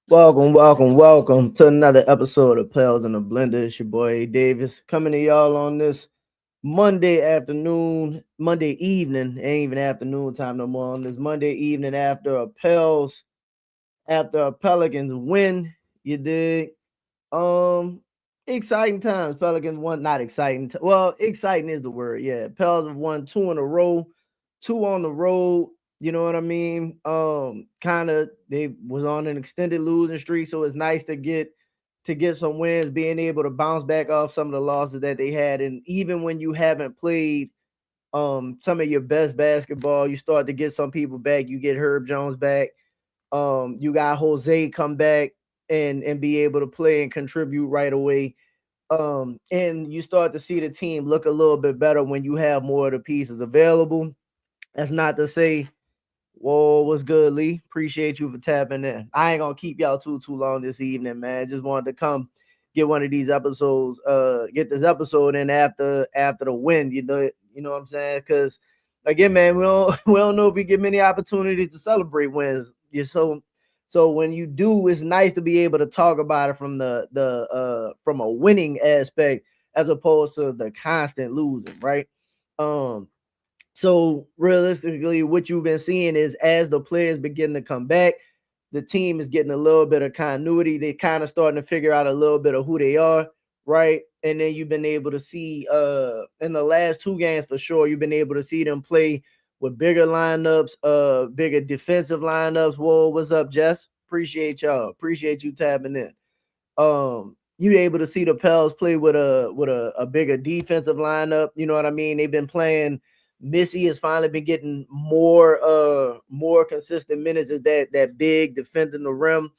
Welcome to another episode of Pels and the Blender. It's your boy A. Davis coming to y'all on this Monday afternoon, Monday evening, ain't even afternoon time no more. On this Monday evening after a Pelicans win, you dig? Um, Exciting times. Pelicans won, not exciting. Well, exciting is the word. Yeah, Pels have won two in a row, two on the road. You know what I mean? Kind of they was on an extended losing streak, so it's nice to get some wins, being able to bounce back off some of the losses that they had, and even when you haven't played some of your best basketball, you start to get some people back. You get Herb Jones back. You got Jose come back and be able to play and contribute right away. And you start to see the team look a little bit better when you have more of the pieces available. That's not to say, whoa, what's good, Lee? Appreciate you for tapping in. I ain't gonna keep y'all too long this evening, man. Just wanted to come get one of these episodes, get this episode in after the win. You know what I'm saying? Because again, man, we don't know if we get many opportunities to celebrate wins. So when you do, it's nice to be able to talk about it from the from a winning aspect as opposed to the constant losing, right? Um, so realistically, what you've been seeing is as the players begin to come back, the team is getting a little bit of continuity. They kind of starting to figure out a little bit of who they are, right? And then you've been able to see in the last two games for sure, you've been able to see them play with bigger lineups, bigger defensive lineups. Whoa, what's up, Jess? Appreciate y'all. Appreciate you tapping in. You able to see the Pels play with a bigger defensive lineup. You know what I mean? They've been playing. Missy has finally been getting more consistent minutes as that big defending the rim,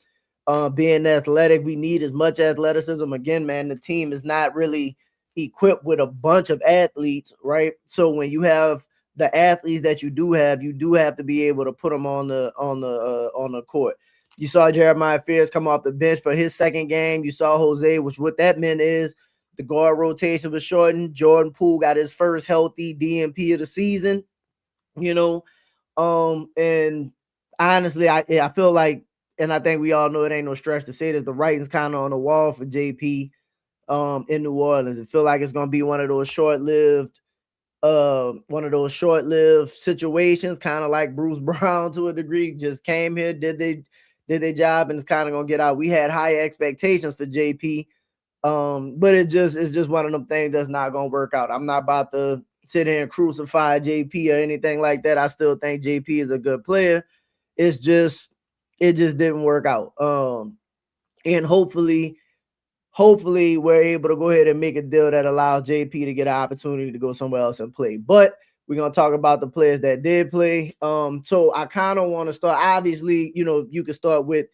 being athletic. We need as much athleticism. Again, man, the team is not really equipped with a bunch of athletes, right? So when you have the athletes that you do have to be able to put them on the court. You saw Jeremiah Fears come off the bench for his second game. You saw Jose, which what that meant is the guard rotation was shortened. Jordan Poole got his first healthy DNP of the season, you know. And honestly, I feel like, and I think we all know it ain't no stretch to say that the writing's kind of on the wall for JP in New Orleans. I feel like it's gonna be one of those short-lived situations, kind of like Bruce Brown to a degree. Just came here, did their job, and it's kind of gonna get out. We had high expectations for JP, but it's just one of them things that's not gonna work out. I'm not about to sit here and crucify JP or anything like that. I still think JP is a good player. It just didn't work out. And hopefully we're able to go ahead and make a deal that allows JP to get an opportunity to go somewhere else and play. But we're gonna talk about the players that did play. So I kind of want to start. Obviously, you can start with,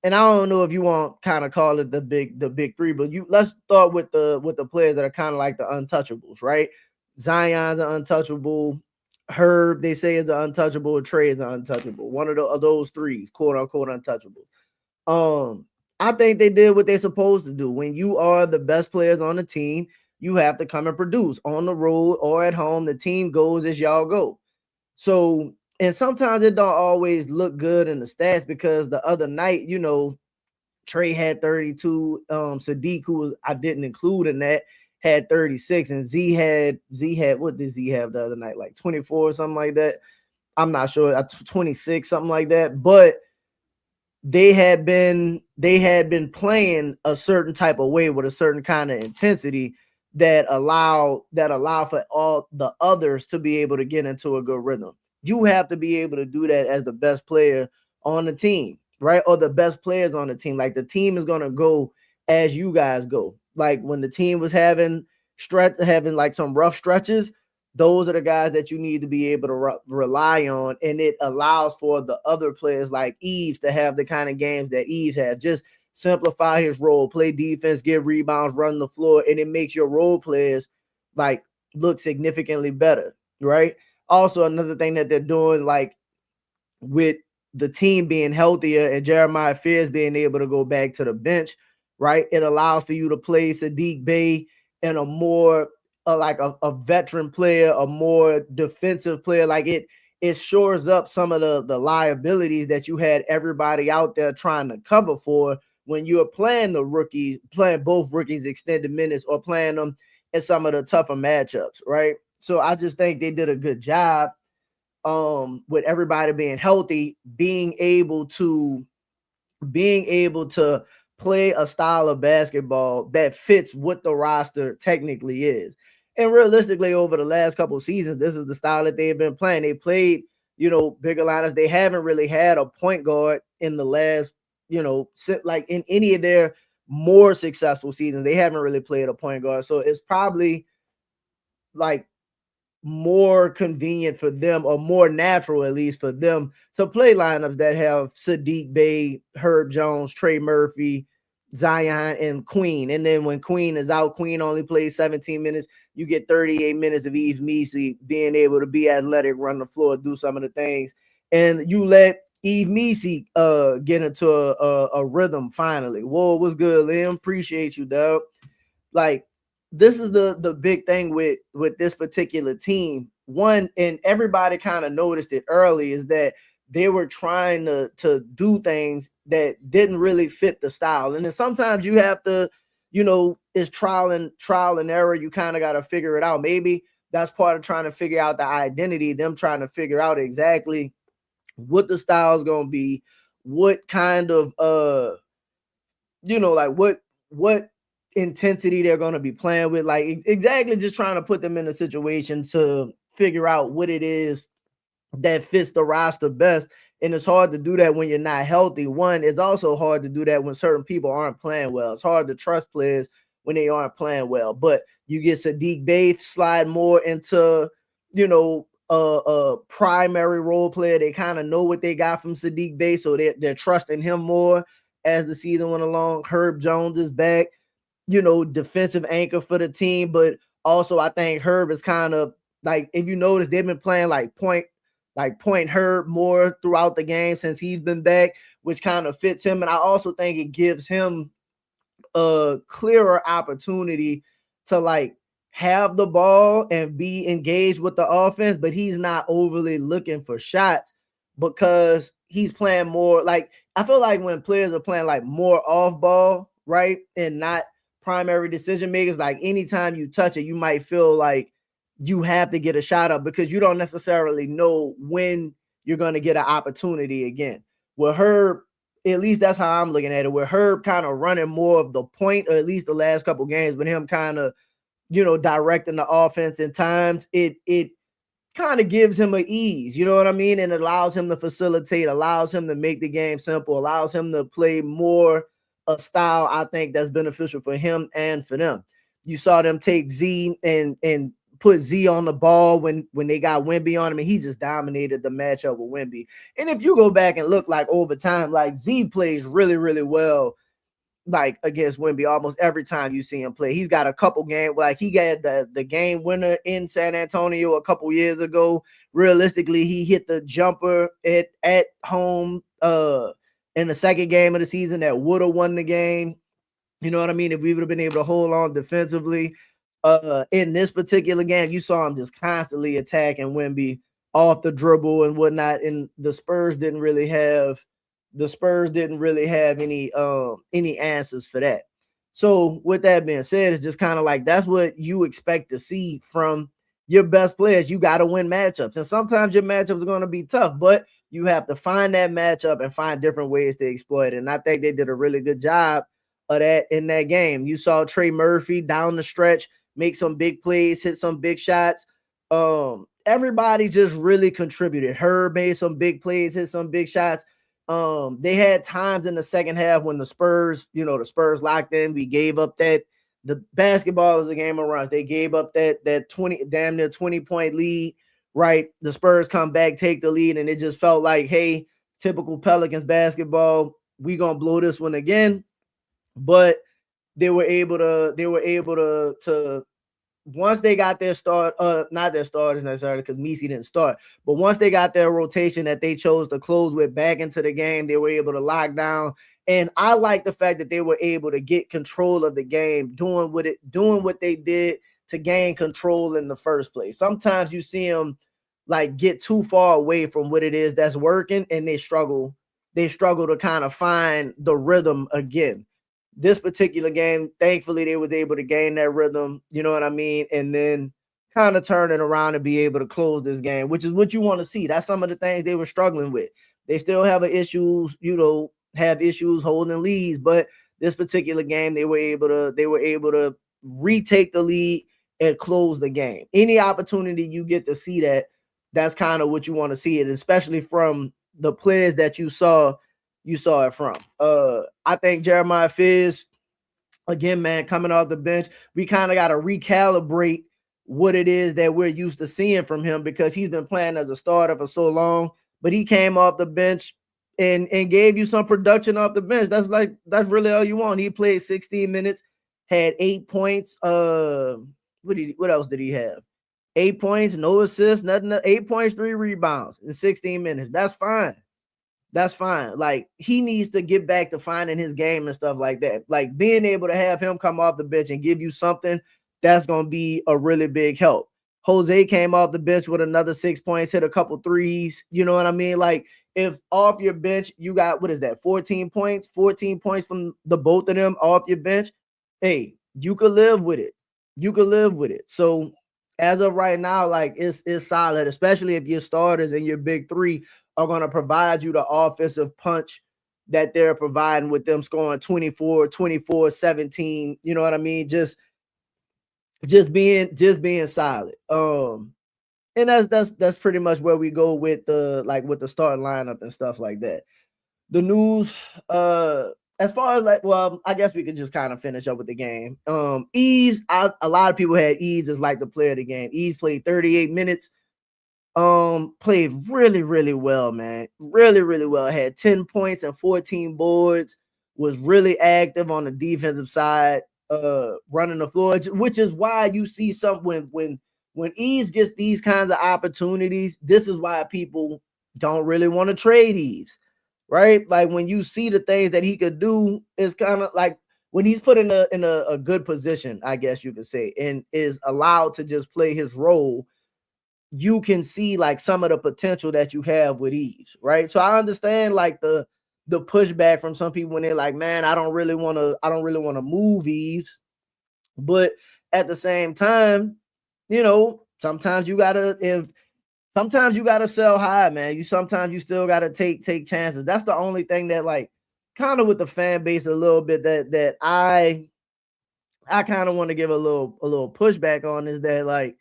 and I don't know if you want kind of call it the big three, but let's start with the players that are kind of like the untouchables, right? Zion's an untouchable. Herb, they say, is an untouchable. Trey is an untouchable. One of those threes, quote unquote, untouchable. Um, I think they did what they're supposed to do. When you are the best players on the team, you have to come and produce on the road or at home. The team goes as y'all go. So, and sometimes it don't always look good in the stats because the other night, Trey had 32. Sadiq, who I didn't include in that, had 36, and Z had what did Z have the other night? Like 24 or something like that. I'm not sure. 26, something like that. But they had been playing a certain type of way with a certain kind of intensity that allow for all the others to be able to get into a good rhythm. You have to be able to do that as the best player on the team, right? Or the best players on the team. Like the team is gonna go as you guys go. Like when the team was having like some rough stretches, those are the guys that you need to be able to rely on, and it allows for the other players like Eves to have the kind of games that Eves has. Just simplify his role, play defense, get rebounds, run the floor, and it makes your role players like look significantly better, right? Also, another thing that they're doing, like with the team being healthier and Jeremiah Fears being able to go back to the bench, right? It allows for you to play Sadiq Bey in a more like a veteran player, a more defensive player. Like it shores up some of the liabilities that you had everybody out there trying to cover for when you're playing the rookies, playing both rookies extended minutes or playing them in some of the tougher matchups, right? So I just think they did a good job with everybody being healthy, being able to play a style of basketball that fits what the roster technically is. And realistically, over the last couple of seasons, this is the style that they've been playing. They played, bigger lineups. They haven't really had a point guard in the last, like in any of their more successful seasons. They haven't really played a point guard. So it's probably like more convenient for them, or more natural at least for them, to play lineups that have Sadiq Bey, Herb Jones, Trey Murphy, Zion, and Queen. And then when Queen is out, Queen only plays 17 minutes. You get 38 minutes of Eve Measy being able to be athletic, run the floor, do some of the things. And you let Eve Measy get into a rhythm finally. Whoa, what's good, Liam? Appreciate you, dog. Like, this is the big thing with this particular team. One, and everybody kind of noticed it early, is that they were trying to do things that didn't really fit the style. And then sometimes you have to, it's trial and error. You kind of got to figure it out. Maybe that's part of trying to figure out the identity, them trying to figure out exactly what the style is going to be, what kind of like what intensity they're going to be playing with, like exactly just trying to put them in a situation to figure out what it is that fits the roster best. And it's hard to do that when you're not healthy. One, it's also hard to do that when certain people aren't playing well. It's hard to trust players when they aren't playing well. But you get Sadiq Bey slide more into, a primary role player. They kind of know what they got from Sadiq Bey, so they're trusting him more as the season went along. Herb Jones is back, defensive anchor for the team. But also I think Herb is kind of like, if you notice, they've been playing like point Herb more throughout the game since he's been back, which kind of fits him. And I also think it gives him a clearer opportunity to like have the ball and be engaged with the offense, but he's not overly looking for shots because he's playing more like, I feel like when players are playing like more off ball, right, and not primary decision makers, like anytime you touch it, you might feel like you have to get a shot up because you don't necessarily know when you're going to get an opportunity again. With Herb, at least that's how I'm looking at it, where Herb kind of running more of the point, or at least the last couple games, with him kind of, directing the offense in times, it kind of gives him an ease, you know what I mean? And it allows him to facilitate, allows him to make the game simple, allows him to play more a style, I think, that's beneficial for him and for them. You saw them take Z and put Z on the ball when they got Wemby on him, and he just dominated the matchup with Wemby. And if you go back and look, like over time, like Z plays really, really well, like against Wemby almost every time you see him play. He's got a couple games, like he got the game winner in San Antonio a couple years ago. Realistically, he hit the jumper at home in the second game of the season that would have won the game. You know what I mean? If we would have been able to hold on defensively. In this particular game, you saw him just constantly attacking Wemby off the dribble and whatnot, and the Spurs didn't really have any answers for that. So with that being said, it's just kind of like, that's what you expect to see from your best players. You got to win matchups, and sometimes your matchups are going to be tough, but you have to find that matchup and find different ways to exploit it. And I think they did a really good job of that in that game. You saw Trey Murphy down the stretch make some big plays, hit some big shots. Everybody just really contributed. Herb made some big plays, hit some big shots. They had times in the second half when the Spurs locked in. We gave up the basketball is a game of runs. They gave up that 20, damn near 20-point lead, right? The Spurs come back, take the lead, and it just felt like, hey, typical Pelicans basketball, we gonna blow this one again. But they were able to once they got their start, not their starters necessarily, because Measy didn't start, but once they got their rotation that they chose to close with back into the game, they were able to lock down. And I like the fact that they were able to get control of the game, doing what they did to gain control in the first place. Sometimes you see them like get too far away from what it is that's working, and they struggle to kind of find the rhythm again. This particular game, thankfully, they was able to gain that rhythm, you know what I mean, and then kind of turn it around and be able to close this game, which is what you want to see. That's some of the things they were struggling with. They still have have issues holding leads, but this particular game they were able to retake the lead and close the game. Any opportunity you get to see that, that's kind of what you want to see it, especially from the players that you saw it from. I think Jeremiah Fizz, again, man, coming off the bench, we kind of got to recalibrate what it is that we're used to seeing from him, because he's been playing as a starter for so long, but he came off the bench and gave you some production off the bench. That's really all you want. He played 16 minutes, had 8 points. What else did he have? 8 points, no assists, nothing. 8 points, 3 rebounds in 16 minutes. That's fine. That's fine. Like, he needs to get back to finding his game and stuff like that. Like, being able to have him come off the bench and give you something, that's going to be a really big help. Jose came off the bench with another 6 points, hit a couple threes. You know what I mean? Like, if off your bench, you got, 14 points? 14 points from the both of them off your bench. Hey, you could live with it. So as of right now, like, it's solid, especially if your starters and your big three are going to provide you the offensive punch that they're providing with them scoring 24, 17. You know what I mean? Just being solid. And that's pretty much where we go with the starting lineup and stuff like that. The news, as far as I guess we could just kind of finish up with the game. Eves, a lot of people had Eves as like the player of the game. Eves played 38 minutes. Played really, really well, man. Really, really well. Had 10 points and 14 boards. Was really active on the defensive side, running the floor, which is why you see some when Eves gets these kinds of opportunities. This is why people don't really want to trade Eves, right? Like, when you see the things that he could do, it's kind of like when he's put in a good position, I guess you could say, and is allowed to just play his role. You can see like some of the potential that you have with Eves, right? So I understand like the pushback from some people when they're like, man, I don't really want to move Eves. But at the same time, sometimes you gotta sell high, man. Sometimes you still gotta take chances. That's the only thing that, like, kind of with the fan base a little bit that I kind of want to give a little pushback on, is that, like,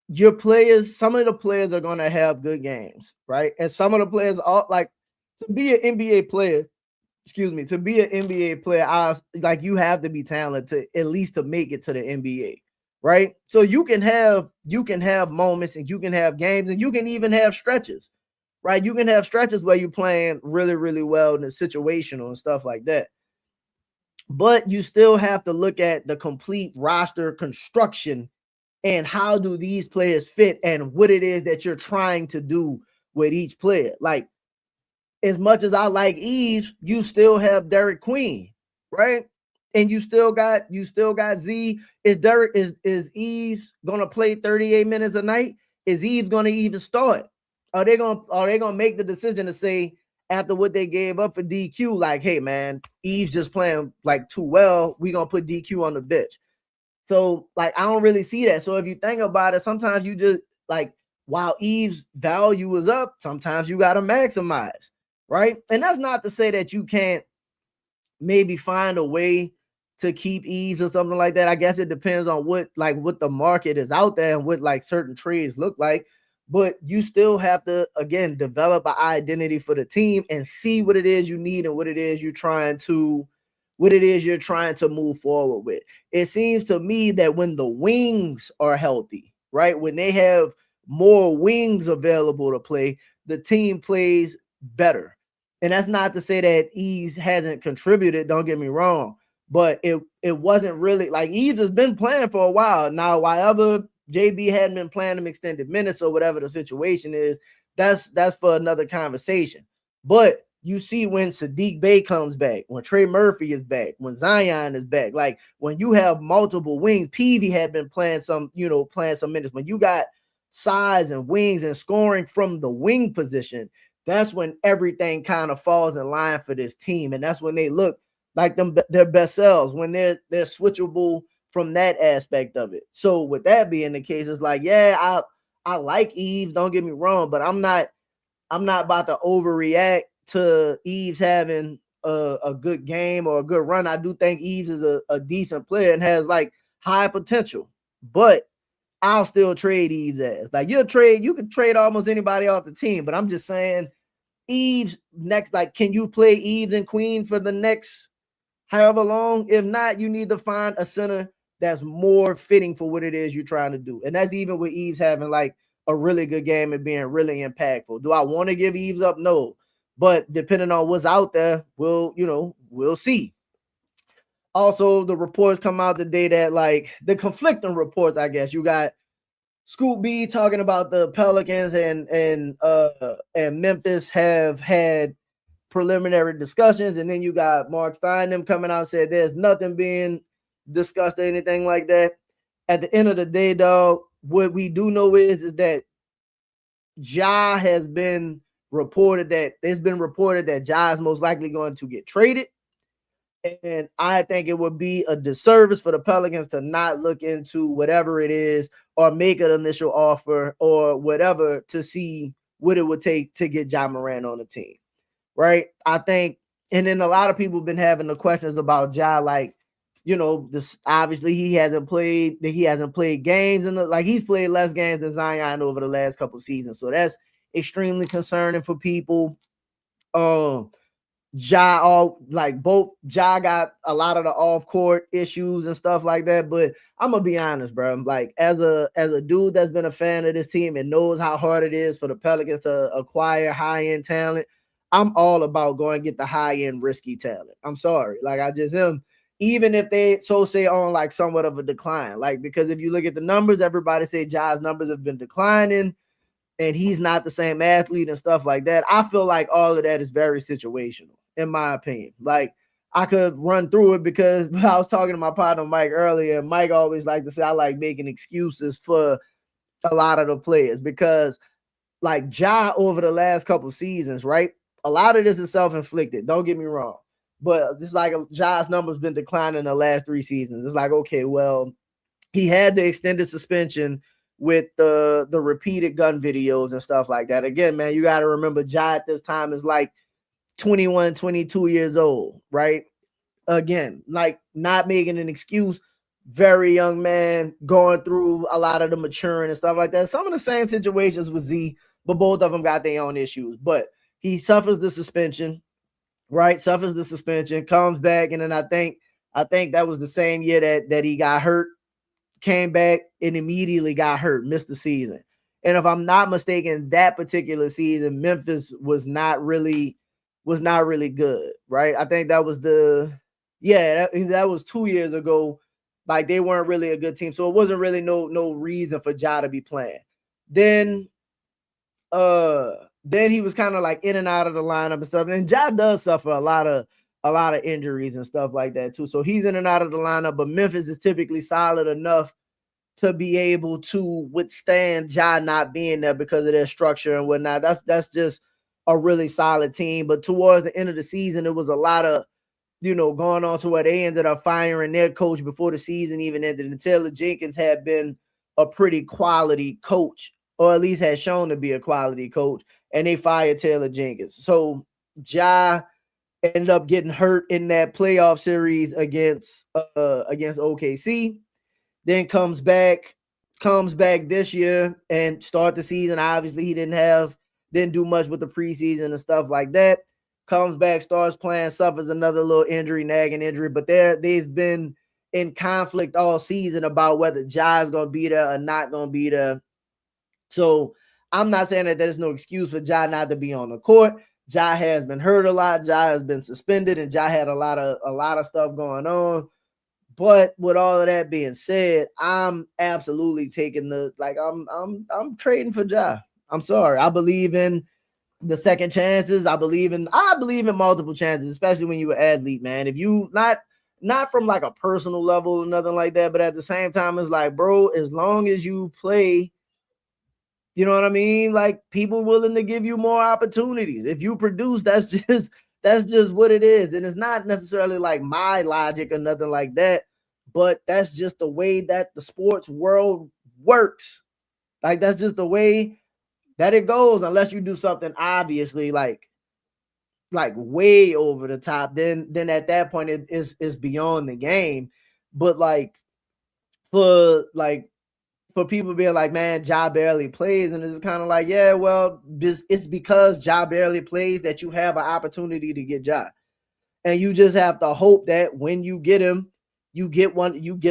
your players, some of the players are going to have good games, right? And some of the players are like, to be an NBA player, you have to be talented at least to make it to the NBA, right? So you can have moments, and you can have games, and you can even have stretches, right? You can have stretches where you're playing really, really well in the situational and stuff like that. But you still have to look at the complete roster construction and how do these players fit and what it is that you're trying to do with each player. Like, as much as I like Eves, you still have Derek Queen, right? And you still got Z. Is Eves gonna play 38 minutes a night? Is Eves gonna even start? Are they gonna make the decision to say, after what they gave up for DQ, like, hey man, Eves just playing like too well, we gonna put DQ on the bench? So, like, I don't really see that. So if you think about it, sometimes you just, like, while Eve's value is up, sometimes you got to maximize, right? And that's not to say that you can't maybe find a way to keep Eves or something like that. I guess it depends on what the market is out there and what, like, certain trades look like. But you still have to, again, develop an identity for the team and see what it is you need and what it is you're trying to move forward with. It seems to me that when the wings are healthy, right, when they have more wings available to play, the team plays better. And that's not to say that Eves hasn't contributed, don't get me wrong, but it wasn't really, like, Eves has been playing for a while now. Wherever JB hadn't been playing them extended minutes or whatever the situation is, that's for another conversation. But you see, when Sadiq Bey comes back, when Trey Murphy is back, when Zion is back, like, when you have multiple wings, Peavy had been playing some minutes. When you got size and wings and scoring from the wing position, that's when everything kind of falls in line for this team. And that's when they look like their best selves, when they're switchable from that aspect of it. So with that being the case, it's like, yeah, I like Eves, don't get me wrong, but I'm not about to overreact to Eves having a good game or a good run. I do think Eves is a decent player and has like high potential, but I'll still trade Eves as. Like you can trade almost anybody off the team, but I'm just saying Eves next, like, can you play Eves and Queen for the next however long? If not, you need to find a center that's more fitting for what it is you're trying to do. And that's even with Eves having like a really good game and being really impactful. Do I want to give Eves up? No. But depending on what's out there, we'll see. Also, the reports come out today that like the conflicting reports, I guess. You got Scoop B talking about the Pelicans and Memphis have had preliminary discussions, and then you got Mark Stein them coming out and said there's nothing being discussed or anything like that. At the end of the day, dog, what we do know is that Ja has been reported that Ja is most likely going to get traded. And I think it would be a disservice for the Pelicans to not look into whatever it is or make an initial offer or whatever to see what it would take to get Ja Morant on the team. Right? I think, and then a lot of people have been having the questions about Ja, like, this obviously he hasn't played games, and like he's played less games than Zion over the last couple seasons. So that's extremely concerning for people. Ja got a lot of the off-court issues and stuff like that. But I'm gonna be honest, bro. Like as a dude that's been a fan of this team and knows how hard it is for the Pelicans to acquire high-end talent, I'm all about going get the high-end risky talent. I'm sorry. Like I just am, even if they say on like somewhat of a decline. Like, because if you look at the numbers, everybody say Ja's numbers have been declining and he's not the same athlete and stuff like that. I feel like all of that is very situational, in my opinion. Like, I could run through it because I was talking to my partner Mike earlier. Mike always liked to say I like making excuses for a lot of the players because, like, Ja over the last couple seasons, right? A lot of this is self-inflicted. Don't get me wrong. But it's like Ja's numbers been declining the last 3 seasons. It's like, okay, well, he had the extended suspension with the repeated gun videos and stuff like that. Again, man, you got to remember Ja at this time is like 21, 22 years old, right? Again, like not making an excuse, very young man going through a lot of the maturing and stuff like that. Some of the same situations with Z, but both of them got their own issues. But he suffers the suspension, right? Suffers the suspension, comes back, and then I think that was the same year that he got hurt, came back and immediately got hurt, missed the season. And if I'm not mistaken, that particular season, Memphis was not really good, right? I think that was that was 2 years ago. Like they weren't really a good team, so it wasn't really no reason for Ja to be playing. Then he was kind of like in and out of the lineup and stuff. And Ja does suffer a lot of injuries and stuff like that too. So he's in and out of the lineup, but Memphis is typically solid enough to be able to withstand Ja not being there because of their structure and whatnot. That's just a really solid team. But towards the end of the season, it was a lot of, going on to where they ended up firing their coach before the season even ended. And Taylor Jenkins had been a pretty quality coach, or at least had shown to be a quality coach, and they fired Taylor Jenkins. So Ja ended up getting hurt in that playoff series against OKC. Then comes back this year and start the season. Obviously, he didn't do much with the preseason and stuff like that. Comes back, starts playing, suffers another little nagging injury. But they've been in conflict all season about whether Ja is going to be there or not going to be there. So I'm not saying that there's no excuse for Ja not to be on the court. Ja has been hurt a lot. Ja has been suspended, and Ja had a lot of stuff going on. But with all of that being said, I'm absolutely taking I'm trading for Ja. I'm sorry. I believe in the second chances. I believe in multiple chances, especially when you're an athlete, man. If you not from like a personal level or nothing like that, but at the same time, it's like, bro, as long as you play You know what I mean? Like people willing to give you more opportunities. If you produce, that's just what it is. And it's not necessarily like my logic or nothing like that, but that's just the way that the sports world works. Like that's just the way that it goes, unless you do something obviously like way over the top, then at that point it's beyond the game. But for like for people being like, man, Ja barely plays, and it's kind of like, yeah, well, it's because Ja barely plays that you have an opportunity to get Ja, and you just have to hope that when you get him, you get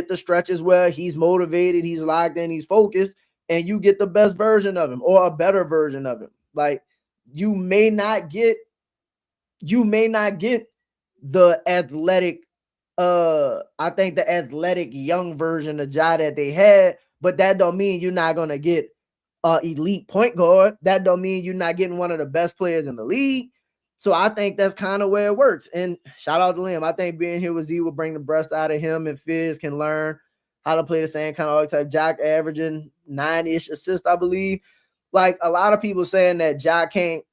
the stretches where he's motivated, he's locked in, he's focused, and you get the best version of him or a better version of him. Like you may not get you may not get the athletic I think the athletic young version of Ja that they had, but that don't mean you're not gonna get elite point guard. That don't mean you're not getting one of the best players in the league. So I think that's kind of where it works. And shout out to Liam. I think being here with Z will bring the best out of him, and Fizz can learn how to play the same kind of archetype. Jack averaging 9-ish assists, I believe. Like a lot of people saying that Ja can't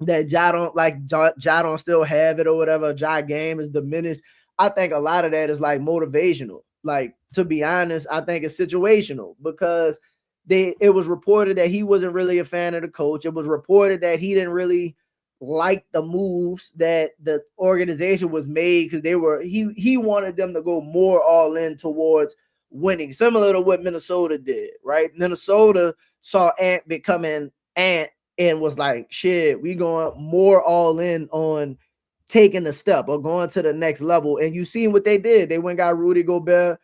that Ja don't like Ja don't still have it or whatever. Ja game is diminished. I think a lot of that is like motivational. Like to be honest, I think it's situational because it was reported that he wasn't really a fan of the coach. It was reported that he didn't really like the moves that the organization was made because he wanted them to go more all in towards winning, similar to what Minnesota did, right? Minnesota saw Ant becoming Ant and was like, shit, we going more all in on taking the step or going to the next level. And you seen what they did. They went and got Rudy Gobert,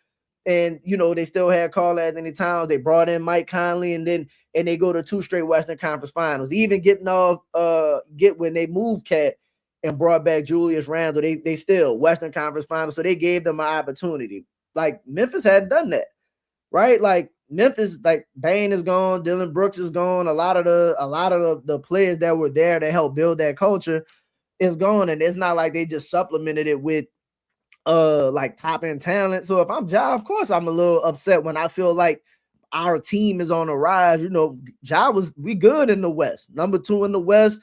and they still had Karl-Anthony Towns. They brought in Mike Conley, and they go to 2 straight Western Conference Finals. Even getting off when they moved Cat and brought back Julius Randle, they still Western Conference Finals. So they gave them an opportunity. Like Memphis had done that, right? Like Memphis, like Bane is gone, Dylan Brooks is gone. A lot of the players that were there to help build that culture is gone, and it's not like they just supplemented it with like top end talent. So if I'm Ja, of course I'm a little upset when I feel like our team is on the rise. Ja we good in the West, number 2 in the West,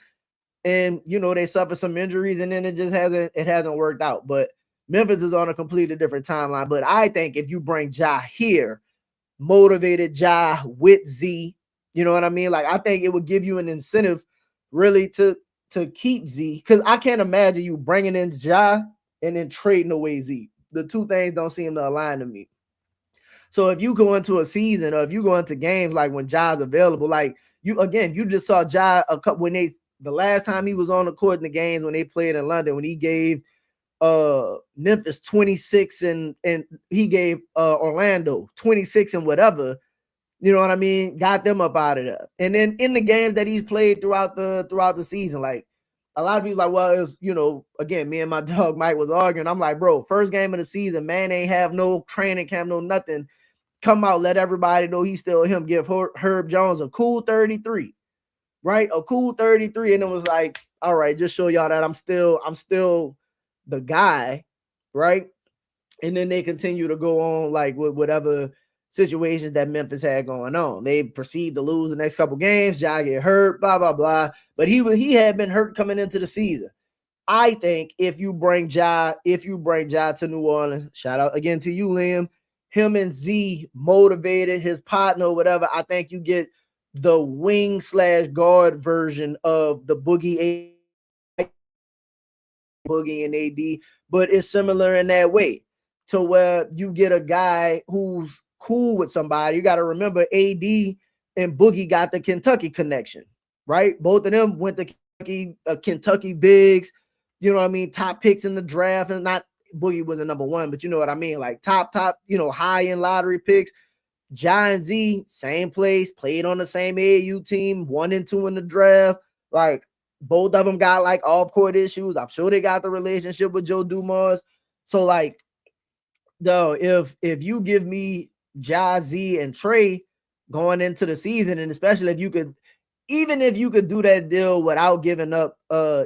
and they suffered some injuries, and then it hasn't worked out. But Memphis is on a completely different timeline. But I think if you bring Ja here, motivated Ja with Z, you know what I mean? Like I think it would give you an incentive really to keep Z, because I can't imagine you bringing in Ja and then trading away Z. The two things don't seem to align to me. So if you go into a season or if you go into games like when Ja's available, like you just saw Ja a couple the last time he was on the court in the games when they played in London, when he gave Memphis 26 and he gave Orlando 26 and whatever, you know what I mean, got them up out of there. And then in the games that he's played throughout the season, like a lot of people like, well, it was, again, me and my dog Mike was arguing. I'm like, bro, first game of the season, man ain't have no training camp, no nothing. Come out, let everybody know he's still him. Give Herb Jones a cool 33, right? A cool 33. And it was like, all right, just show y'all that I'm still the guy, right? And then they continue to go on like with whatever situations that Memphis had going on. They proceed to lose the next couple games. Ja get hurt, blah blah blah. But he had been hurt coming into the season. I think if you bring Ja to New Orleans, shout out again to you, Liam. Him and Z motivated, his partner or whatever. I think you get the wing/guard version of the Boogie and AD, but it's similar in that way to where you get a guy who's cool with somebody. You got to remember AD and Boogie got the Kentucky connection, right? Both of them went to Kentucky bigs, you know what I mean? Top picks in the draft, and not Boogie was a number 1, but you know what I mean? Like top, high end lottery picks. Ja and Z, same place, played on the same AAU team, 1 and 2 in the draft. Like both of them got like off-court issues. I'm sure they got the relationship with Joe Dumars. So like, though, if you give me Ja, Z, and Trey going into the season, and especially if you could do that deal without giving up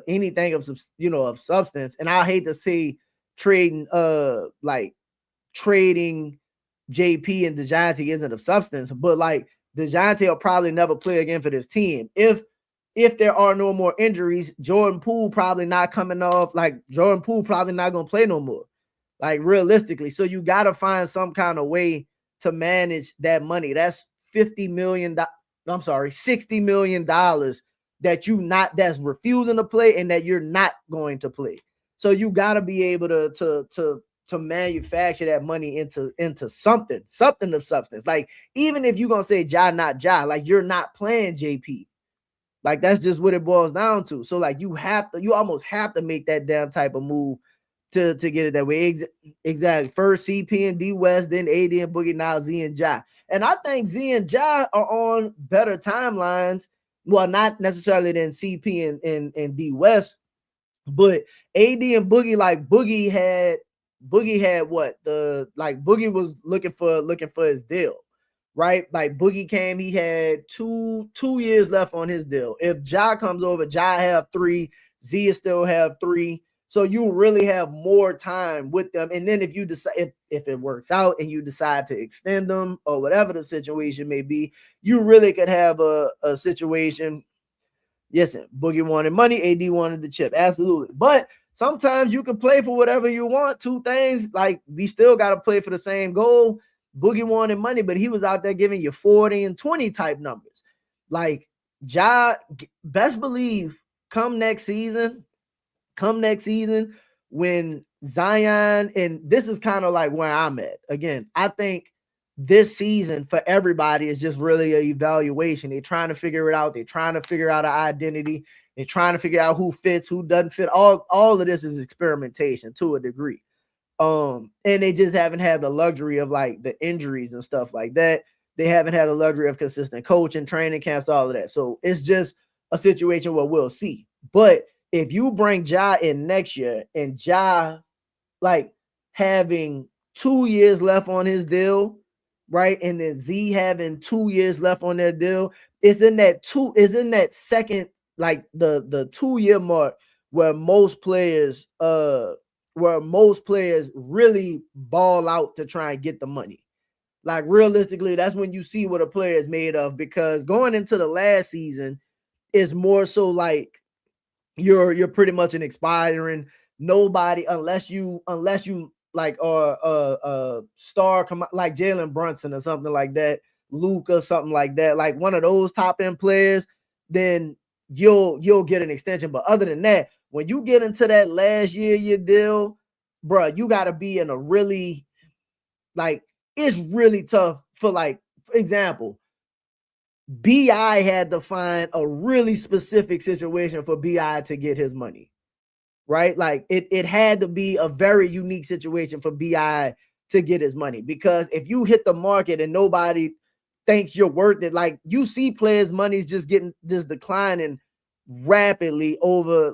anything of substance, and I hate to say trading trading JP and DeJounte isn't of substance, but like DeJounte will probably never play again for this team. If there are no more injuries, Jordan Poole probably not coming off. Like Jordan Poole probably not gonna play no more. Like realistically, so you got to find some kind of way to manage that money. That's $50 million. I'm sorry, $60 million that's refusing to play and that you're not going to play. So you got to be able to manufacture that money into something of substance. Like even if you're gonna say Ja, not Ja, like you're not playing JP. Like that's just what it boils down to. So like you almost have to make that damn type of move to get it that way. Exactly. First CP and D West, then AD and Boogie, now Z and Ja. And I think Z and Ja are on better timelines. Well, not necessarily than CP and D West, but AD and Boogie, like Boogie had what Boogie was looking for his deal, right? Like Boogie came, he had two years left on his deal. If Ja comes over, Ja have 3, Z still have 3. So you really have more time with them. And then if you decide if it works out and you decide to extend them or whatever the situation may be, you really could have a situation. Yes, Boogie wanted money, AD wanted the chip. Absolutely. But sometimes you can play for whatever you want. Two things, like we still got to play for the same goal. Boogie wanted money, but he was out there giving you 40 and 20 type numbers. Like Ja, best believe come next season, when Zion, and this is kind of like where I'm at. Again, I think this season for everybody is just really an evaluation. They're trying to figure it out. They're trying to figure out an identity. They're trying to figure out who fits, who doesn't fit. All of this is experimentation to a degree. And they just haven't had the luxury of like the injuries and stuff like that. They haven't had the luxury of consistent coaching, training camps, all of that. So it's just a situation where we'll see. But if you bring Ja in next year and Ja like having 2 years left on his deal, right? And then Z having 2 years left on their deal, it's in that second, like the 2-year mark where most players really ball out to try and get the money. Like realistically, that's when you see what a player is made of, because going into the last season is more so like you're pretty much an expiring nobody unless you like a star come like Jalen Brunson or something like that, Luka, something like that, like one of those top end players, then you'll get an extension. But other than that, when you get into that last year deal, bro, you got to be in a really, like, it's really tough for, like, for example, BI had to find a really specific situation for BI to get his money, right? Like it had to be a very unique situation for BI to get his money, because if you hit the market and nobody thinks you're worth it, like you see players' money's just declining rapidly over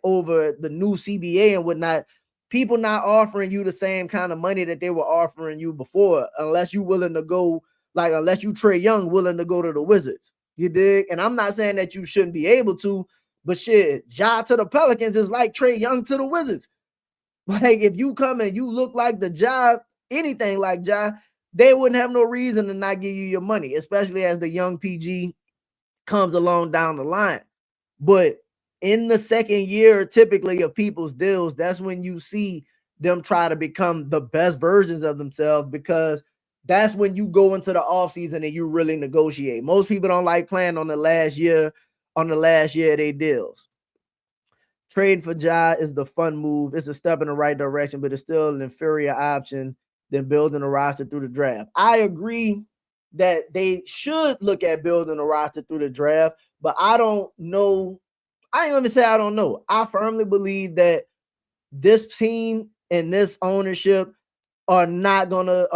over the new CBA and whatnot. People not offering you the same kind of money that they were offering you before, unless you're willing to go, like unless you Trae Young willing to go to the Wizards. You dig? And I'm not saying that you shouldn't be able to, but shit, Ja to the Pelicans is like Trae Young to the Wizards. Like if you come and you look like the Ja, anything like Ja, they wouldn't have no reason to not give you your money, especially as the young PG comes along down the line. But in the second year, typically of people's deals, that's when you see them try to become the best versions of themselves, because that's when you go into the offseason and you really negotiate. Most people don't like playing on the last year of their deals. Trading for Ja is the fun move. It's a step in the right direction, but it's still an inferior option than building a roster through the draft. I agree that they should look at building a roster through the draft, but I don't know. I ain't gonna say I don't know. I firmly believe that this team and this ownership are not gonna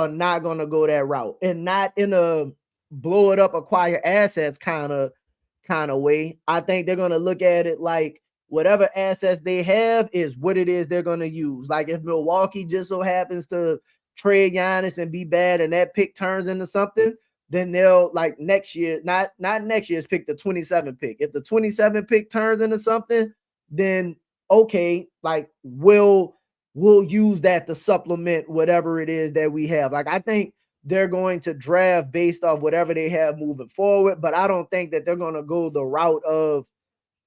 go that route, and not in a blow it up, acquire assets kind of way. I think they're gonna look at it like whatever assets they have is what it is they're gonna use. Like if Milwaukee just so happens to trade Giannis and be bad, and that pick turns into something, then they'll, like, next year, not next year's pick, the 27 pick. If the 27 pick turns into something, then okay, like we'll use that to supplement whatever it is that we have. Like I think they're going to draft based off whatever they have moving forward. But I don't think that they're going to go the route of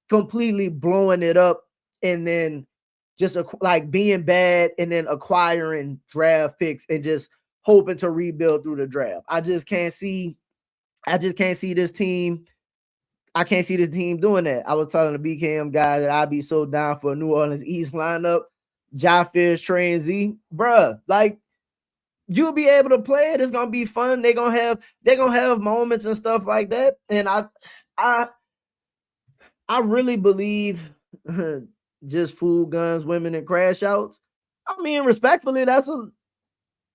completely blowing it up and then just like being bad and then acquiring draft picks and just hoping to rebuild through the draft. I just can't see this team. I can't see this team doing that. I was telling the BKM guy that I'd be so down for a New Orleans East lineup. Ja Fish, Trey, and Z. Bruh, like, you'll be able to play it. It's gonna be fun. They're gonna have moments and stuff like that. And I really believe just food, guns, women, and crash outs. I mean, respectfully,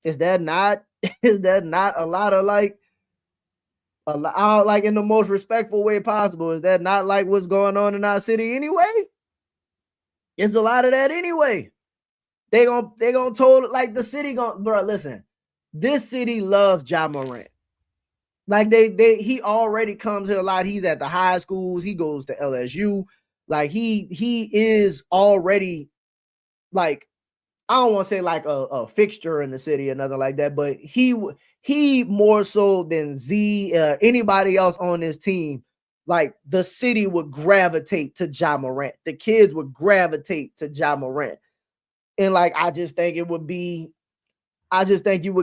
is that not a lot of like like in the most respectful way possible? Is that not like what's going on in our city anyway? It's a lot of that anyway. They gonna told like the city bro. Listen, this city loves Ja Morant. Like he already comes here a lot. He's at the high schools. He goes to LSU. Like he is already like, I don't want to say like a fixture in the city or nothing like that, but he more so than Z, anybody else on this team, like the city would gravitate to Ja Morant. The kids would gravitate to Ja Morant. And like, I just think you would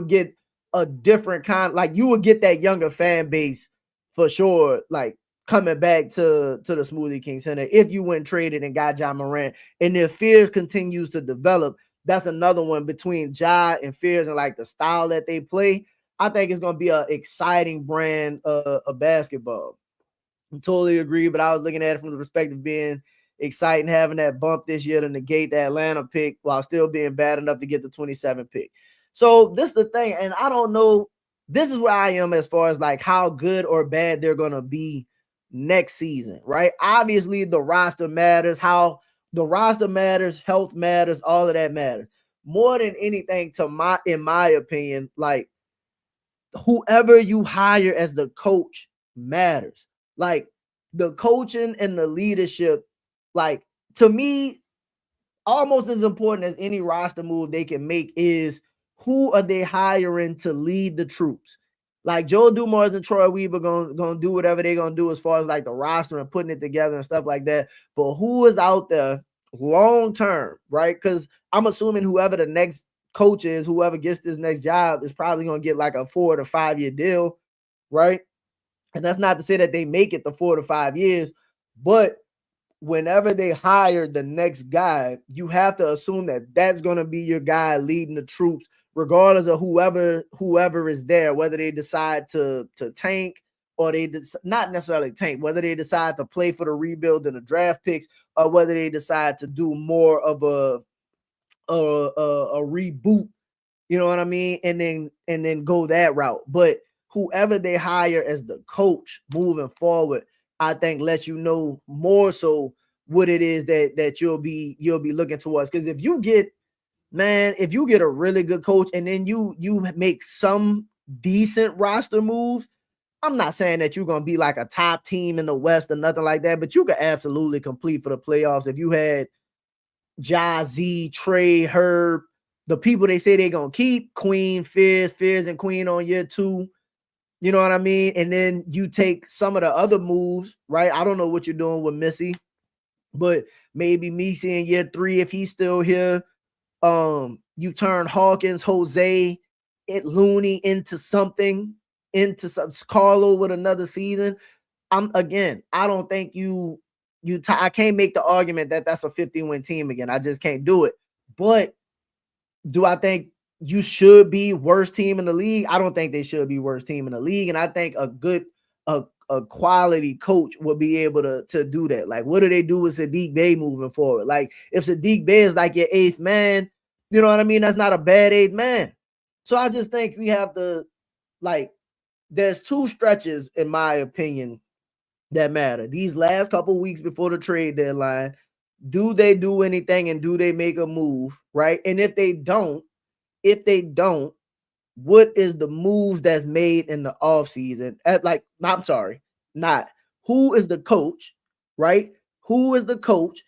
get a different kind, like you would get that younger fan base for sure, like coming back to the Smoothie King Center if you went traded and got Ja Morant. And if Fears continues to develop, that's another one between Ja and Fears and like the style that they play. I think it's going to be an exciting brand of basketball. I totally agree, but I was looking at it from the perspective of being exciting, having that bump this year to negate the Atlanta pick while still being bad enough to get the 27 pick. So this is the thing, and I don't know. This is where I am as far as like how good or bad they're going to be next season, right? Obviously, the roster matters. How the roster matters, health matters, all of that matters. More than anything, in my opinion, like whoever you hire as the coach matters. Like the coaching and the leadership, like to me, almost as important as any roster move they can make is who are they hiring to lead the troops? Like Joe Dumars and Troy Weaver gonna do whatever they're gonna do as far as like the roster and putting it together and stuff like that. But who is out there long term, right? Because I'm assuming whoever the next coach is, whoever gets this next job is probably gonna get like a 4 to 5 year deal, right? And that's not to say that they make it the 4 to 5 years, but whenever they hire the next guy, you have to assume that that's going to be your guy leading the troops, regardless of whoever is there, whether they decide to tank or not necessarily tank, whether they decide to play for the rebuild and the draft picks, or whether they decide to do more of a reboot, you know what I mean, and then go that route. But whoever they hire as the coach moving forward, I think lets you know more so what it is that you'll be looking towards. Because if you get a really good coach and then you make some decent roster moves, I'm not saying that you're gonna be like a top team in the West or nothing like that, but you could absolutely compete for the playoffs if you had Ja, Z, Trey, Herb, the people they say they're gonna keep, Queen, Fizz, and Queen on year 2. You know what I mean? And then you take some of the other moves, right? I don't know what you're doing with Missy, but maybe Missy in year 3, if he's still here. You turn Hawkins, Jose, Looney into something, into some Carlo with another season. I don't think I can't make the argument that that's a 50-win team again. I just can't do it. But do I think you should be worst team in the league? I don't think they should be worst team in the league. And I think a quality coach will be able to do that. Like, what do they do with Sadiq Bey moving forward? Like, if Sadiq Bey is like your 8th man, you know what I mean? That's not a bad 8th man. So I just think we have to, like, there's 2 stretches, in my opinion, that matter. These last couple weeks before the trade deadline, do they do anything and do they make a move, right? And if they don't, what is the move that's made in the offseason? Who is the coach, right? Who is the coach?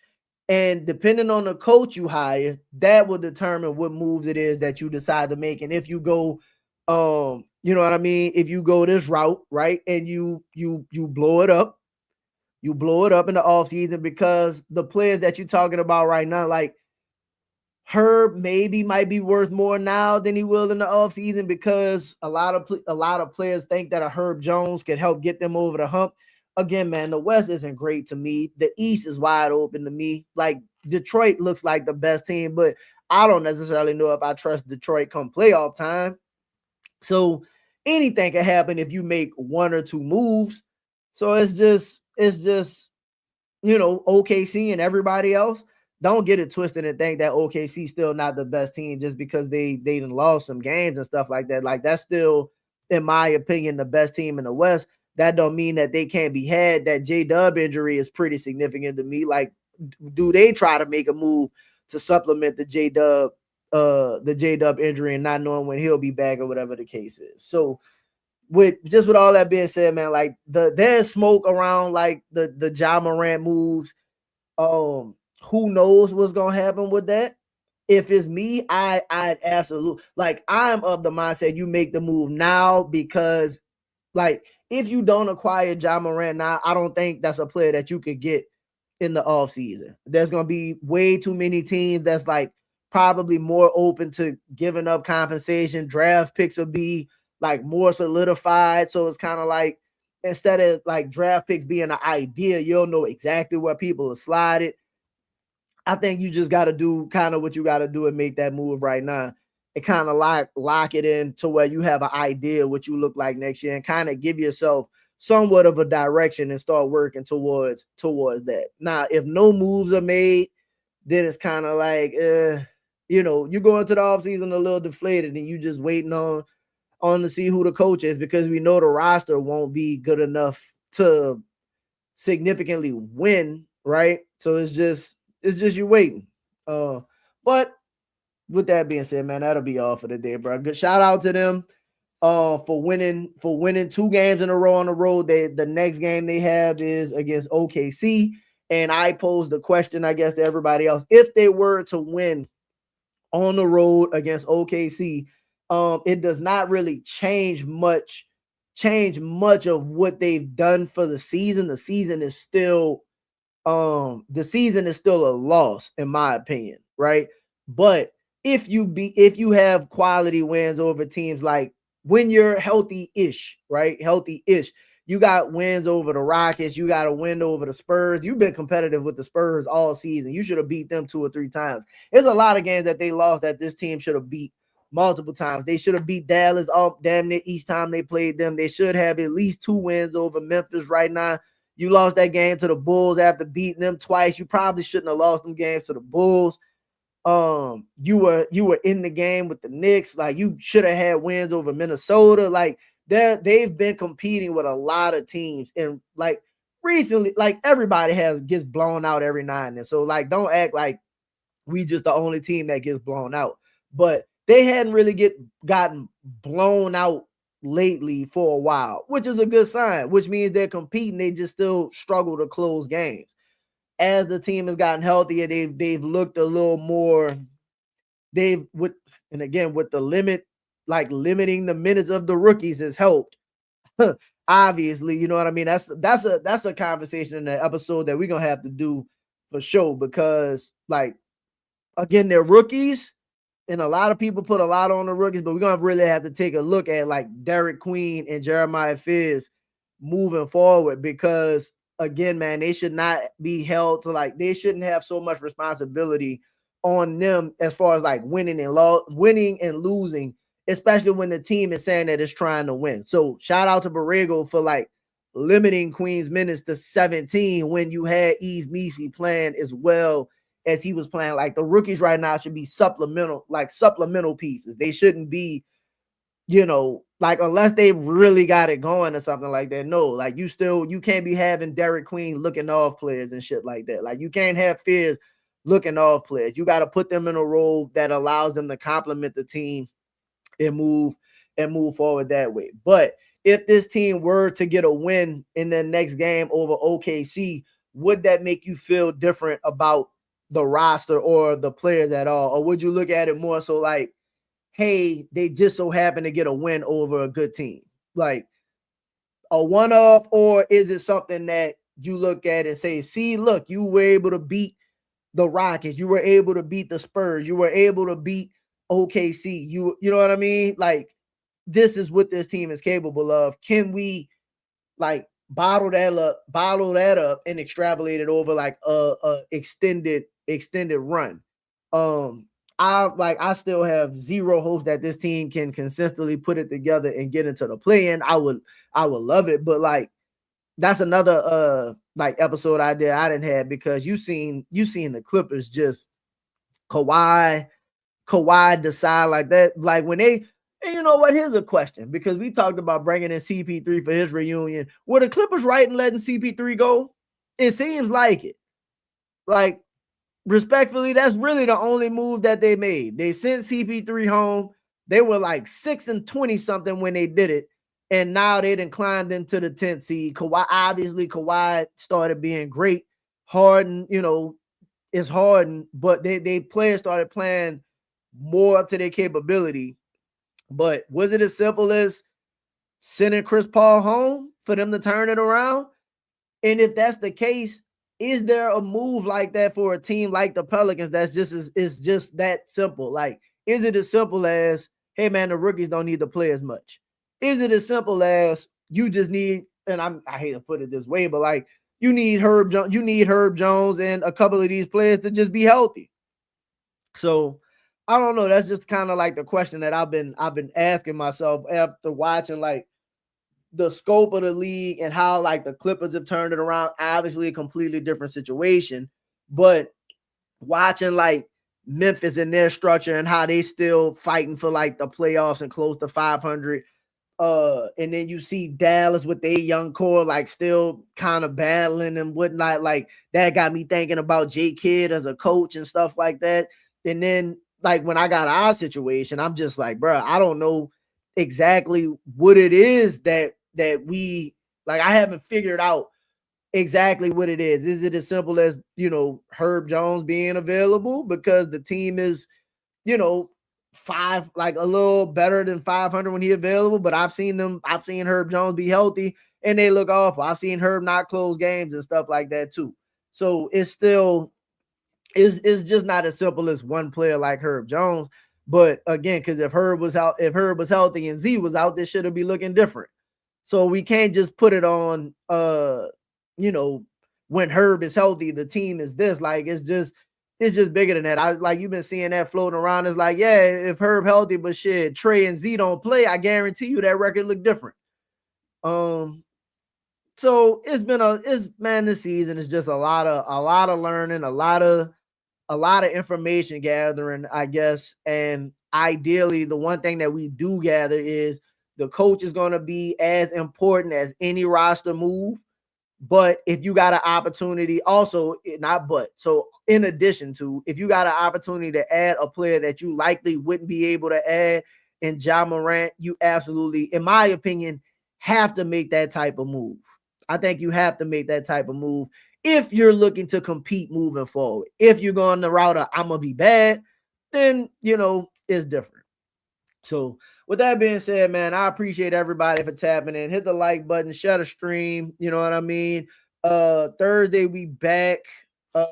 And depending on the coach you hire, that will determine what moves it is that you decide to make. And if you go You know what I mean? If you go this route, right, and you blow it up, you blow it up in the offseason because the players that you're talking about right now, like Herb maybe might be worth more now than he will in the offseason because a lot of players think that a Herb Jones could help get them over the hump. Again, man, the West isn't great to me. The East is wide open to me. Like Detroit looks like the best team, but I don't necessarily know if I trust Detroit come playoff time. So anything can happen if you make one or two moves. So it's just OKC and everybody else. Don't get it twisted and think that OKC still not the best team just because they done lost some games and stuff like that. Like that's still, in my opinion, the best team in the West. That don't mean that they can't be had. That J Dub injury is pretty significant to me. Like, do they try to make a move to supplement the J Dub injury and not knowing when he'll be back or whatever the case is? So with all that being said, man, like there's smoke around like the Ja Morant moves. Who knows what's gonna happen with that? If it's me, I'd absolutely, like, I'm of the mindset you make the move now because, like, if you don't acquire Ja Morant now, I don't think that's a player that you could get in the offseason. There's gonna be way too many teams that's like probably more open to giving up compensation. Draft picks will be like more solidified. So it's kind of like, instead of like draft picks being an idea, you'll know exactly where people are slided. I think you just got to do kind of what you got to do and make that move right now, and kind of lock it in to where you have an idea what you look like next year and kind of give yourself somewhat of a direction and start working towards that. Now, if no moves are made, then it's kind of like, you go into the offseason a little deflated and you just waiting on to see who the coach is, because we know the roster won't be good enough to significantly win, right? So it's just you waiting. But with that being said, man, that'll be all for the day, bro. Good shout out to them for winning 2 games in a row on the road. The next game they have is against OKC. And I posed the question, I guess, to everybody else. If they were to win on the road against OKC, it does not really change much of what they've done for the season. The season is still a loss, in my opinion, right? But if you have quality wins over teams, like when you're healthy-ish, right? Healthy-ish. You got wins over the Rockets. You got a win over the Spurs. You've been competitive with the Spurs all season. You should have beat them 2 or 3 times. There's a lot of games that they lost that this team should have beat multiple times. They should have beat Dallas all damn near each time they played them. They should have at least 2 wins over Memphis right now. You lost that game to the Bulls after beating them twice. You probably shouldn't have lost them games to the Bulls. You were in the game with the Knicks. Like, you should have had wins over Minnesota. Like, they've been competing with a lot of teams, and like recently, like everybody gets blown out every now and then. So like, don't act like we just the only team that gets blown out. But they hadn't really gotten blown out lately for a while, which is a good sign, which means they're competing. They just still struggle to close games. As the team has gotten healthier, they've looked a little more. They've with and again with the limiting the minutes of the rookies has helped. Obviously, you know what I mean. That's a conversation in the episode that we're gonna have to do for sure, because like, again, they're rookies, and a lot of people put a lot on the rookies, but we're gonna really have to take a look at like Derek Queen and Jeremiah Fizz moving forward, because again, man, they should not be held to, like, they shouldn't have so much responsibility on them as far as like winning and losing, especially when the team is saying that it's trying to win. So shout out to Borrego for like limiting Queen's minutes to 17 when you had Yves Missi playing as well as he was playing. Like, the rookies right now should be supplemental pieces. They shouldn't be, like, unless they really got it going or something like that. No, like, you can't be having Derek Queen looking off players and shit like that. Like, you can't have Fizz looking off players. You got to put them in a role that allows them to complement the team and move forward that way. But if this team were to get a win in their next game over OKC, would that make you feel different about the roster or the players at all? Or would you look at it more so like, hey, they just so happen to get a win over a good team? Like a one-off, or is it something that you look at and say, see, look, you were able to beat the Rockets, you were able to beat the Spurs, you were able to beat OKC, you know what I mean? Like, this is what this team is capable of. Can we like bottle that up and extrapolate it over like a extended run? I still have zero hope that this team can consistently put it together and get into the play-in. I would love it, but like that's another like episode I didn't have, because you seen the Clippers just Kawhi decide like that. Like when they, and you know what? Here's a question, because we talked about bringing in CP3 for his reunion. Were the Clippers right in letting CP3 go? It seems like it. Like, respectfully, that's really the only move that they made. They sent CP3 home. They were like 6-20 something when they did it. And now they done climbed into the 10th seed. Kawhi started being great. Harden, is Harden, but they players started playing more up to their capability. But was it as simple as sending Chris Paul home for them to turn it around? And if that's the case, is there a move like that for a team like the Pelicans that's just that simple? Like, is it as simple as, hey man, the rookies don't need to play as much? Is it as simple as you just need, and I hate to put it this way, but like you need Herb Jones and a couple of these players to just be healthy? So I don't know. That's just kind of like the question that I've been asking myself after watching like the scope of the league and how like the Clippers have turned it around. Obviously a completely different situation, but watching like Memphis and their structure and how they still fighting for like the playoffs and close to 500. And then you see Dallas with their young core, like still kind of battling and whatnot. Like that got me thinking about J Kidd as a coach and stuff like that. And then like when I got our situation, I'm just like, bro, I don't know exactly what it is that we like. I haven't figured out exactly what it is. Is it as simple as, Herb Jones being available because the team is, like a little better than 500 when he's available, but I've seen Herb Jones be healthy and they look awful. I've seen Herb not close games and stuff like that too. So it's still it's just not as simple as one player like Herb Jones. But again, because if Herb was healthy and Z was out, this should be looking different. So we can't just put it on when Herb is healthy, the team is this. Like it's just bigger than that. I like you've been seeing that floating around. It's like, yeah, if Herb healthy, but shit, Trey and Z don't play, I guarantee you that record look different. So this season is just a lot of learning, a lot of information gathering, I guess. And ideally, the one thing that we do gather is the coach is going to be as important as any roster move. But if you got an opportunity, also not but, so in addition to, if you got an opportunity to add a player that you likely wouldn't be able to add in Ja Morant, you absolutely, in my opinion, have to make that type of move. I think you have to make that type of move if you're looking to compete moving forward. If you're going the route of I'm gonna be bad, then it's different. So with that being said, man, I appreciate everybody for tapping in. Hit the like button, share the stream. You know what I mean? Thursday we back.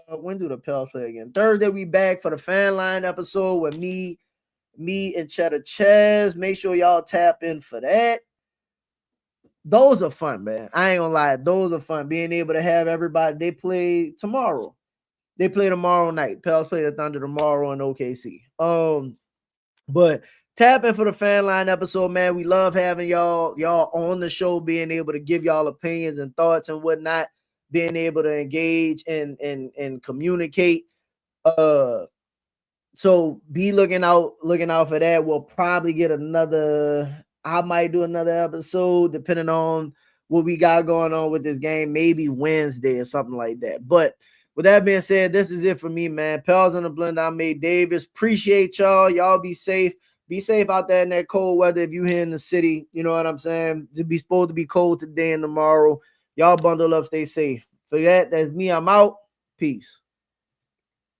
When do the Pels play again? Thursday we back for the fan line episode with me and Cheddar Chaz. Make sure y'all tap in for that. Those are fun, man. I ain't gonna lie. Those are fun. Being able to have everybody. They play tomorrow. They play tomorrow night. Pels play the Thunder tomorrow in OKC. But tap in for the fan line episode, man. We love having y'all on the show, being able to give y'all opinions and thoughts and whatnot, being able to engage and communicate. So be looking out for that. We'll probably get I might do another episode depending on what we got going on with this game, maybe Wednesday or something like that. But with that being said, this is it for me, man. Pels in the Blend. I'm May Davis. Appreciate y'all. Y'all be safe. Be safe out there in that cold weather if you're here in the city. You know what I'm saying? It's supposed to be cold today and tomorrow. Y'all bundle up. Stay safe. For that, that's me. I'm out. Peace.